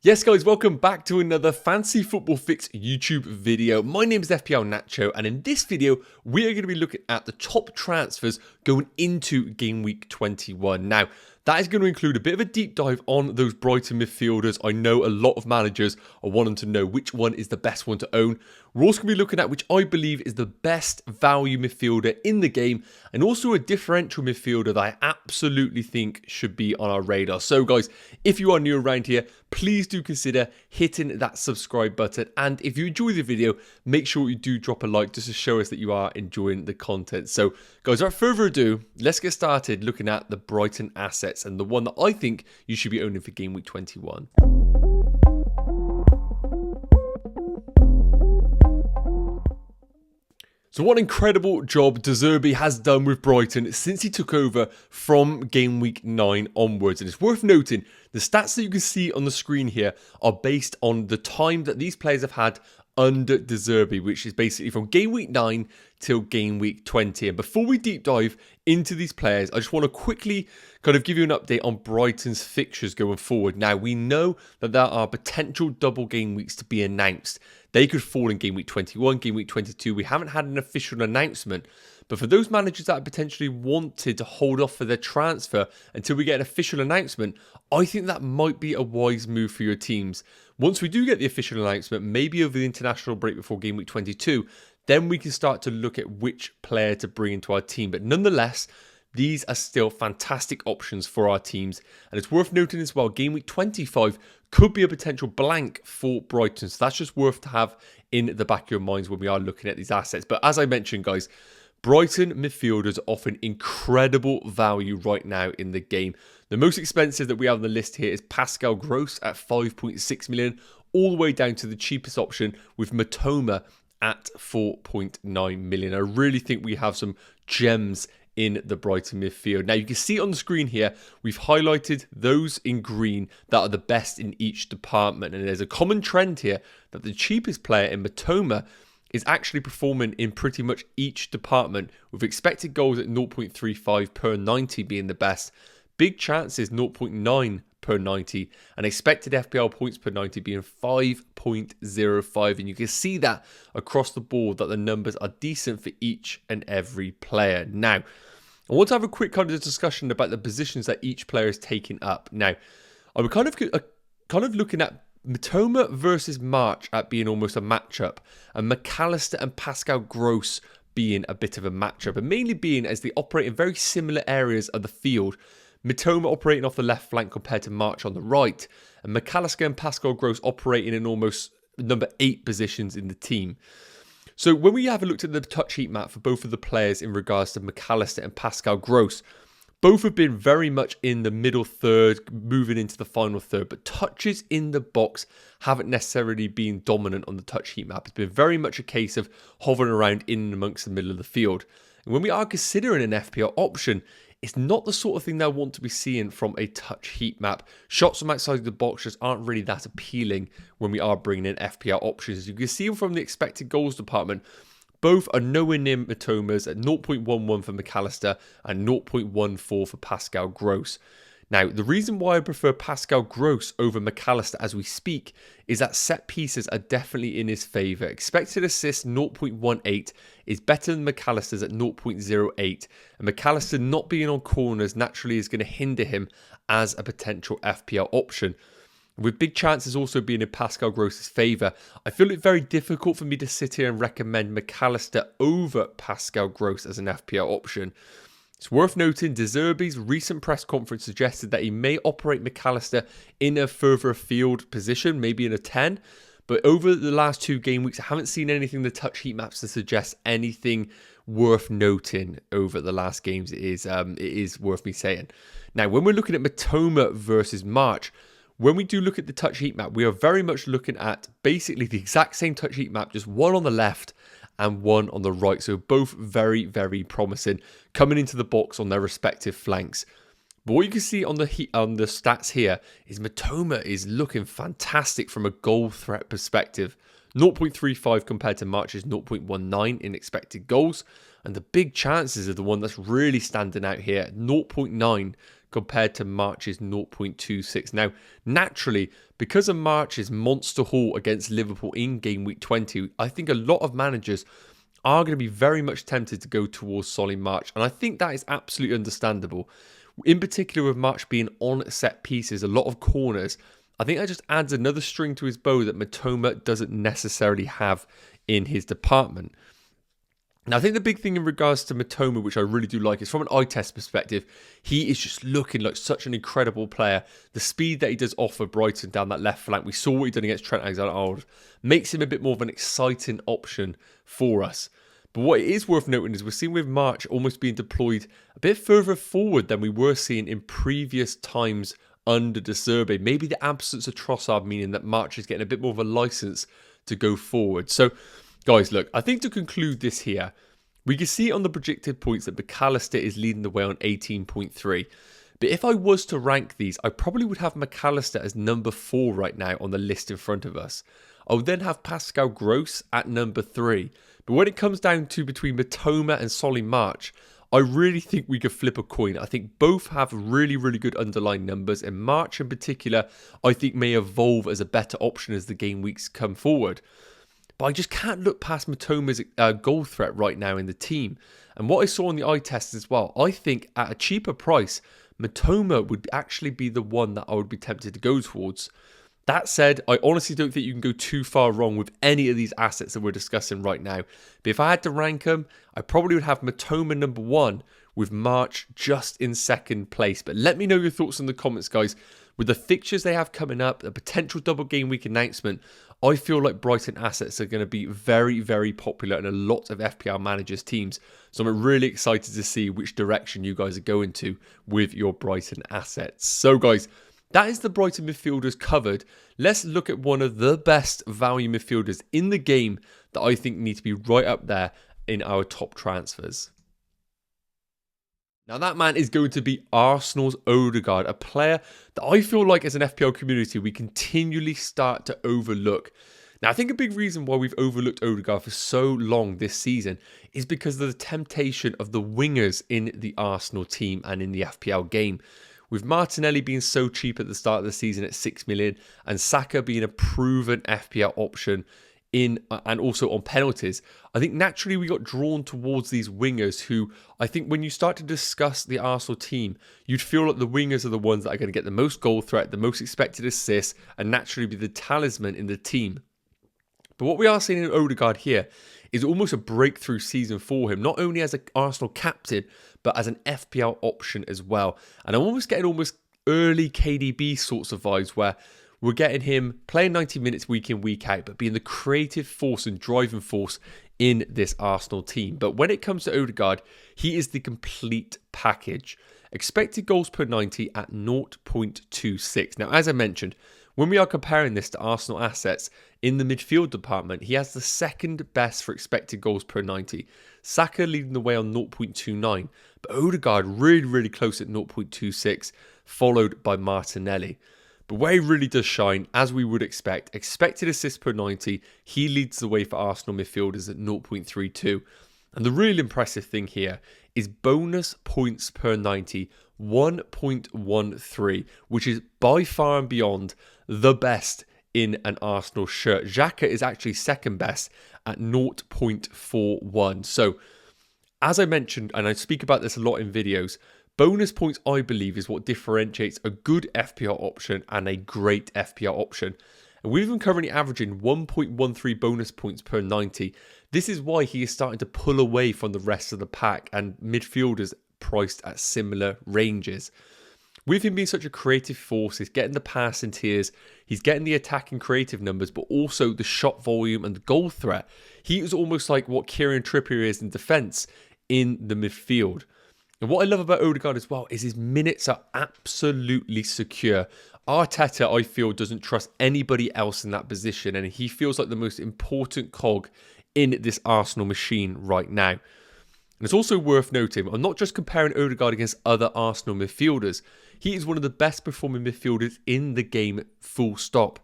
Yes guys, welcome back to another Fantasy Football Fix YouTube video. My name is FPL Nacho, and in this video, we are going to be looking at the top transfers going into Game Week 21. Now, that is going to include a bit of a deep dive on those Brighton midfielders. I know a lot of managers are wanting to know which one is the best one to own. We're also going to be looking at which I believe is the best value midfielder in the game, and also a differential midfielder that I absolutely think should be on our radar. So guys, if you are new around here, please do consider hitting that subscribe button, and if you enjoy the video, make sure you do drop a like just to show us that you are enjoying the content. So guys, without further ado, let's get started looking at the Brighton assets and the one that I think you should be owning for Game Week 21. So what an incredible job De Zerbi has done with Brighton since he took over from Game Week 9 onwards. And it's worth noting, the stats that you can see on the screen here are based on the time that these players have had under De Zerbi, which is basically from Game Week 9 till Game Week 20. And before we deep dive into these players, I just want to quickly kind of give you an update on Brighton's fixtures going forward. Now, we know that there are potential double game weeks to be announced. They could fall in Game Week 21, Game Week 22. We haven't had an official announcement. But for those managers that potentially wanted to hold off for their transfer until we get an official announcement, I think that might be a wise move for your teams. Once we do get the official announcement, maybe over the international break before Game Week 22, then we can start to look at which player to bring into our team. But nonetheless, these are still fantastic options for our teams. And it's worth noting as well, Game Week 25 could be a potential blank for Brighton. So that's just worth to have in the back of your minds when we are looking at these assets. But as I mentioned, guys, Brighton midfielders are offering incredible value right now in the game. The most expensive that we have on the list here is Pascal Gross at 5.6 million, all the way down to the cheapest option with Matoma at 4.9 million. I really think we have some gems in the Brighton midfield. Now you can see on the screen here, we've highlighted those in green that are the best in each department. And there's a common trend here that the cheapest player in Matoma is actually performing in pretty much each department, with expected goals at 0.35 per 90 being the best, big chances 0.9 per 90, and expected FPL points per 90 being 5.05. And you can see that across the board that the numbers are decent for each and every player. Now, I want to have a quick kind of discussion about the positions that each player is taking up. Now, I'm kind of looking at Matoma versus March at being almost a matchup, and McAllister and Pascal Gross being a bit of a matchup, and mainly being as they operate in very similar areas of the field. Matoma operating off the left flank compared to March on the right, and McAllister and Pascal Gross operating in almost number 8 positions in the team. So when we have a look at the touch heat map for both of the players in regards to McAllister and Pascal Gross, both have been very much in the middle third, moving into the final third, but touches in the box haven't necessarily been dominant on the touch heat map. It's been very much a case of hovering around in and amongst the middle of the field. And when we are considering an FPL option, it's not the sort of thing that I want to be seeing from a touch heat map. Shots from outside the box just aren't really that appealing when we are bringing in FPL options. As you can see from the expected goals department, both are nowhere near Matoma's at 0.11 for McAllister and 0.14 for Pascal Gross. Now, the reason why I prefer Pascal Gross over McAllister as we speak is that set pieces are definitely in his favour. Expected assists 0.18 is better than McAllister's at 0.08. And McAllister not being on corners naturally is going to hinder him as a potential FPL option. With big chances also being in Pascal Gross's favour, I feel it very difficult for me to sit here and recommend McAllister over Pascal Gross as an FPL option. It's worth noting, De Zerbi's recent press conference suggested that he may operate McAllister in a further afield position, maybe in a 10. But over the last 2 game weeks, I haven't seen anything in the touch heat maps to suggest anything worth noting over the last games. It is worth me saying. Now, when we're looking at Matoma versus March, when we do look at the touch heat map, we are very much looking at basically the exact same touch heat map, just one on the left and one on the right. So both very, very promising coming into the box on their respective flanks. But what you can see on the stats here is Matoma is looking fantastic from a goal threat perspective. 0.35 compared to March's 0.19 in expected goals. And the big chances are the one that's really standing out here. 0.9 compared to March's 0.26. Now, naturally, because of March's monster haul against Liverpool in game week 20, I think a lot of managers are going to be very much tempted to go towards Solly March, and I think that is absolutely understandable. In particular with March being on set pieces, a lot of corners, I think that just adds another string to his bow that Mitoma doesn't necessarily have in his department. Now, I think the big thing in regards to Mitoma, which I really do like, is from an eye test perspective, he is just looking like such an incredible player. The speed that he does offer Brighton down that left flank, we saw what he did against Trent Alexander-Arnold, makes him a bit more of an exciting option for us. But what it is worth noting is we're seeing with March almost being deployed a bit further forward than we were seeing in previous times under De Zerbi. Maybe the absence of Trossard meaning that March is getting a bit more of a license to go forward. So, guys, look, I think to conclude this here, we can see on the projected points that McAllister is leading the way on 18.3. But if I was to rank these, I probably would have McAllister as number 4 right now on the list in front of us. I would then have Pascal Gross at number 3. But when it comes down to between Mitoma and Solly March, I really think we could flip a coin. I think both have really, really good underlying numbers. And March in particular, I think may evolve as a better option as the game weeks come forward. But I just can't look past Mitoma's goal threat right now in the team. And what I saw on the eye test as well, I think at a cheaper price, Mitoma would actually be the one that I would be tempted to go towards. That said, I honestly don't think you can go too far wrong with any of these assets that we're discussing right now. But if I had to rank them, I probably would have Mitoma number 1 with March just in second place. But let me know your thoughts in the comments, guys. With the fixtures they have coming up, the potential double game week announcement, I feel like Brighton assets are going to be very, very popular in a lot of FPL managers' teams. So I'm really excited to see which direction you guys are going to with your Brighton assets. So guys, that is the Brighton midfielders covered. Let's look at one of the best value midfielders in the game that I think need to be right up there in our top transfers. Now that man is going to be Arsenal's Odegaard, a player that I feel like as an FPL community we continually start to overlook. Now I think a big reason why we've overlooked Odegaard for so long this season is because of the temptation of the wingers in the Arsenal team and in the FPL game. With Martinelli being so cheap at the start of the season at 6 million and Saka being a proven FPL option in and also on penalties, I think naturally we got drawn towards these wingers who I think when you start to discuss the Arsenal team, you'd feel like the wingers are the ones that are going to get the most goal threat, the most expected assists, and naturally be the talisman in the team. But what we are seeing in Odegaard here is almost a breakthrough season for him, not only as an Arsenal captain, but as an FPL option as well. And I'm almost getting early KDB sorts of vibes where we're getting him playing 90 minutes week in, week out, but being the creative force and driving force in this Arsenal team. But when it comes to Odegaard, he is the complete package. Expected goals per 90 at 0.26. Now, as I mentioned, when we are comparing this to Arsenal assets in the midfield department, he has the second best for expected goals per 90. Saka leading the way on 0.29, but Odegaard really, really close at 0.26, followed by Martinelli. But where he really does shine, as we would expect, expected assists per 90, he leads the way for Arsenal midfielders at 0.32. And the real impressive thing here is bonus points per 90, 1.13, which is by far and beyond the best in an Arsenal shirt. Xhaka is actually second best at 0.41. So, as I mentioned, and I speak about this a lot in videos, bonus points, I believe, is what differentiates a good FPL option and a great FPL option. And with him currently averaging 1.13 bonus points per 90, this is why he is starting to pull away from the rest of the pack and midfielders priced at similar ranges. With him being such a creative force, he's getting the passing tiers, he's getting the attacking creative numbers, but also the shot volume and the goal threat. He is almost like what Kieran Trippier is in defence in the midfield. And what I love about Odegaard as well is his minutes are absolutely secure. Arteta, I feel, doesn't trust anybody else in that position, and he feels like the most important cog in this Arsenal machine right now. And it's also worth noting, I'm not just comparing Odegaard against other Arsenal midfielders. He is one of the best performing midfielders in the game, full stop.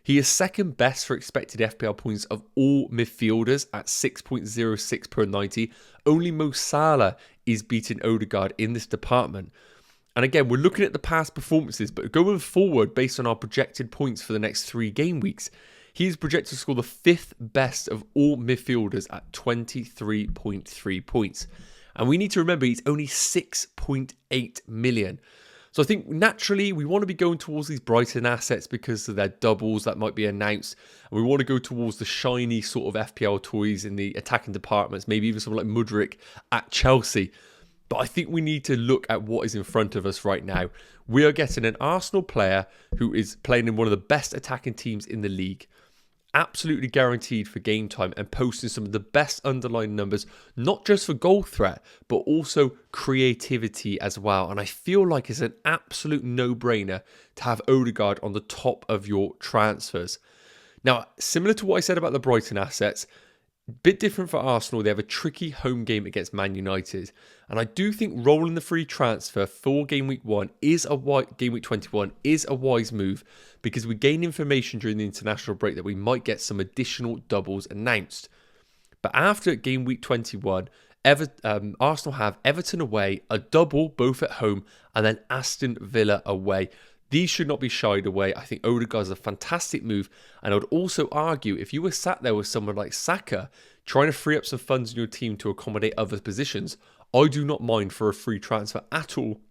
He is second best for expected FPL points of all midfielders at 6.06 per 90. Only Mo Salah is beating Odegaard in this department. And again, we're looking at the past performances, but going forward, based on our projected points for the next 3 game weeks, he's projected to score the 5th best of all midfielders at 23.3 points. And we need to remember he's only 6.8 million. So I think naturally we want to be going towards these Brighton assets because of their doubles that might be announced. And we want to go towards the shiny sort of FPL toys in the attacking departments, maybe even someone like Mudryk at Chelsea. But I think we need to look at what is in front of us right now. We are getting an Arsenal player who is playing in one of the best attacking teams in the league. Absolutely guaranteed for game time and posting some of the best underlying numbers, not just for goal threat, but also creativity as well. And I feel like it's an absolute no-brainer to have Odegaard on the top of your transfers. Now, similar to what I said about the Brighton assets, bit different for Arsenal. They have a tricky home game against Man United. And I do think rolling the free transfer for game week 1 is game week 21 is a wise move, because we gain information during the international break that we might get some additional doubles announced. But after game week 21, Arsenal have Everton away, a double both at home, and then Aston Villa away. These should not be shied away. I think Odegaard is a fantastic move. And I would also argue, if you were sat there with someone like Saka, trying to free up some funds in your team to accommodate other positions, I do not mind for a free transfer at all,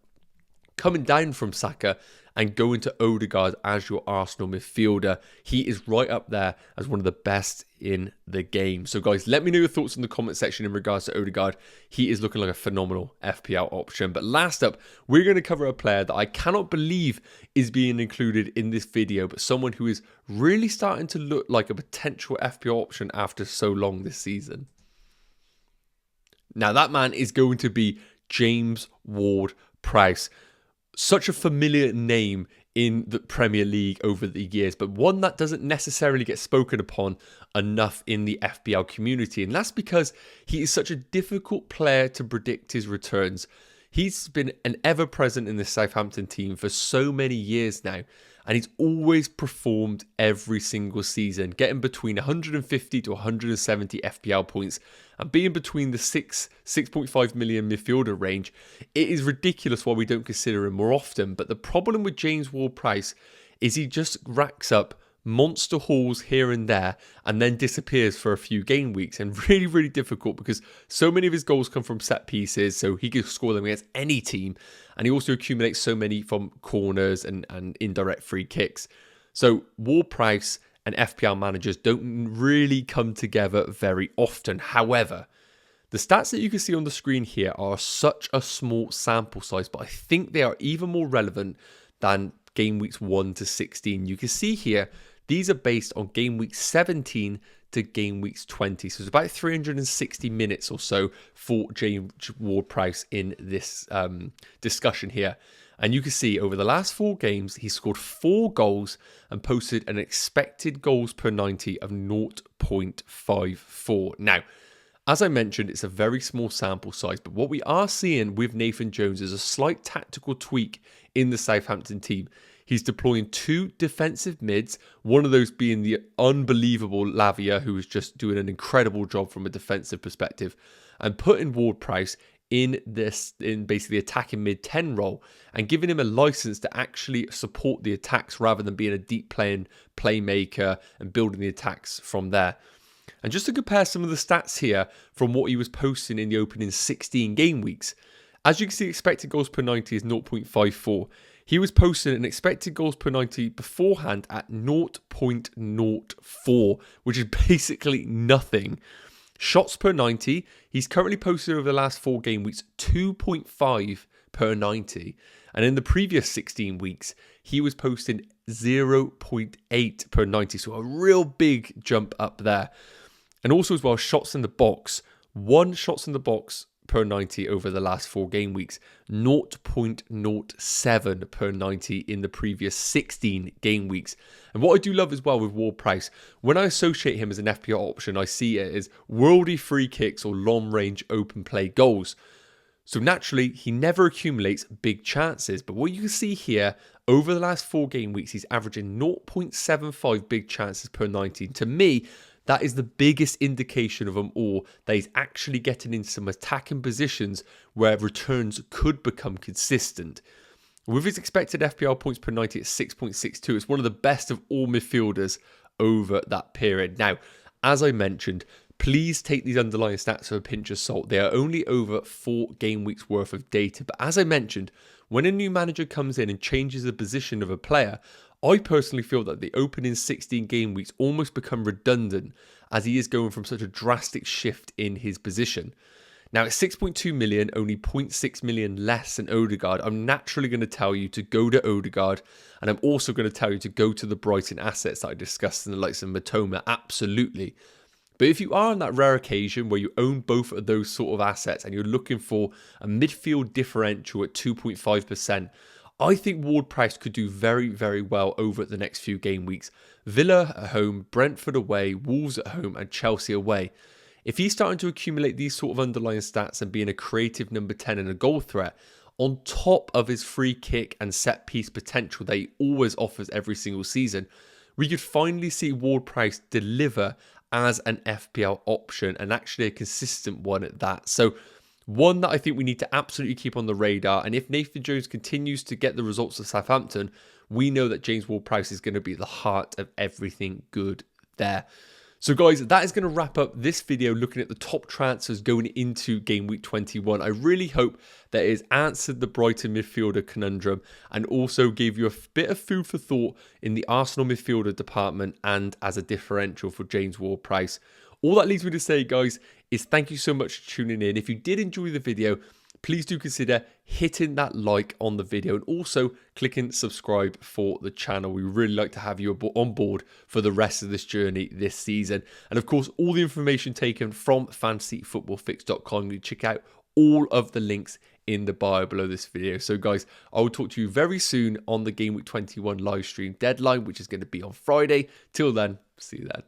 coming down from Saka and going to Odegaard as your Arsenal midfielder. He is right up there as one of the best in the game. So guys, let me know your thoughts in the comment section in regards to Odegaard. He is looking like a phenomenal FPL option. But last up, we're going to cover a player that I cannot believe is being included in this video, but someone who is really starting to look like a potential FPL option after so long this season. Now that man is going to be James Ward-Prowse. Such a familiar name in the Premier League over the years, but one that doesn't necessarily get spoken upon enough in the FPL community. And that's because he is such a difficult player to predict his returns. He's been an ever-present in the Southampton team for so many years now, and he's always performed every single season, getting between 150 to 170 FPL points and being between the 6.5 million midfielder range. It is ridiculous why we don't consider him more often, but the problem with James Ward-Prowse is he just racks up monster hauls here and there and then disappears for a few game weeks, and really, really difficult because so many of his goals come from set pieces, so he can score them against any team, and he also accumulates so many from corners and indirect free kicks. So Ward-Prowse and FPL managers don't really come together very often. However, the stats that you can see on the screen here are such a small sample size, but I think they are even more relevant than game weeks 1 to 16. You can see here, these are based on game week 17 to game weeks 20. So it's about 360 minutes or so for James Ward-Prowse in this discussion here. And you can see over the last 4 games, he scored 4 goals and posted an expected goals per 90 of 0.54. Now, as I mentioned, it's a very small sample size, but what we are seeing with Nathan Jones is a slight tactical tweak in the Southampton team. He's deploying 2 defensive mids, one of those being the unbelievable Lavia, who is just doing an incredible job from a defensive perspective, and putting Ward-Prowse in basically attacking mid-10 role and giving him a license to actually support the attacks rather than being a deep playing playmaker and building the attacks from there. And just to compare some of the stats here from what he was posting in the opening 16 game weeks, as you can see, expected goals per 90 is 0.54. He was posting an expected goals per 90 beforehand at 0.04, which is basically nothing. Shots per 90, he's currently posted over the last 4 game weeks 2.5 per 90. And in the previous 16 weeks, he was posting 0.8 per 90. So a real big jump up there. And also as well, shots in the box. 1 shots in the box per 90 over the last 4 game weeks. 0.07 per 90 in the previous 16 game weeks. And what I do love as well with Ward-Prowse, when I associate him as an FPL option, I see it as worldy free kicks or long-range open play goals. So naturally, he never accumulates big chances. But what you can see here, over the last 4 game weeks, he's averaging 0.75 big chances per 90. To me, that is the biggest indication of them all, that he's actually getting into some attacking positions where returns could become consistent. With his expected FPL points per 90 at 6.62, it's one of the best of all midfielders over that period. Now, as I mentioned, please take these underlying stats with a pinch of salt. They are only over 4 game weeks worth of data. But as I mentioned, when a new manager comes in and changes the position of a player, I personally feel that the opening 16 game weeks almost become redundant as he is going from such a drastic shift in his position. Now, at 6.2 million, only 0.6 million less than Odegaard, I'm naturally going to tell you to go to Odegaard, and I'm also going to tell you to go to the Brighton assets that I discussed in the likes of Matoma, absolutely. But if you are on that rare occasion where you own both of those sort of assets and you're looking for a midfield differential at 2.5%, I think Ward-Prowse could do very, very well over the next few game weeks. Villa at home, Brentford away, Wolves at home, and Chelsea away. If he's starting to accumulate these sort of underlying stats and being a creative number 10 and a goal threat, on top of his free kick and set piece potential that he always offers every single season, we could finally see Ward-Prowse deliver as an FPL option, and actually a consistent one at that. So one that I think we need to absolutely keep on the radar. And if Nathan Jones continues to get the results of Southampton, we know that James Ward-Prowse is going to be the heart of everything good there. So guys, that is going to wrap up this video looking at the top transfers going into game week 21. I really hope that it has answered the Brighton midfielder conundrum and also gave you a bit of food for thought in the Arsenal midfielder department and as a differential for James Ward-Prowse. All that leaves me to say, guys, is thank you so much for tuning in. If you did enjoy the video, please do consider hitting that like on the video and also clicking subscribe for the channel. We really like to have you on board for the rest of this journey this season. And of course, all the information taken from fantasyfootballfix.com. You check out all of the links in the bio below this video. So guys, I will talk to you very soon on the Game Week 21 live stream deadline, which is going to be on Friday. Till then, see you then.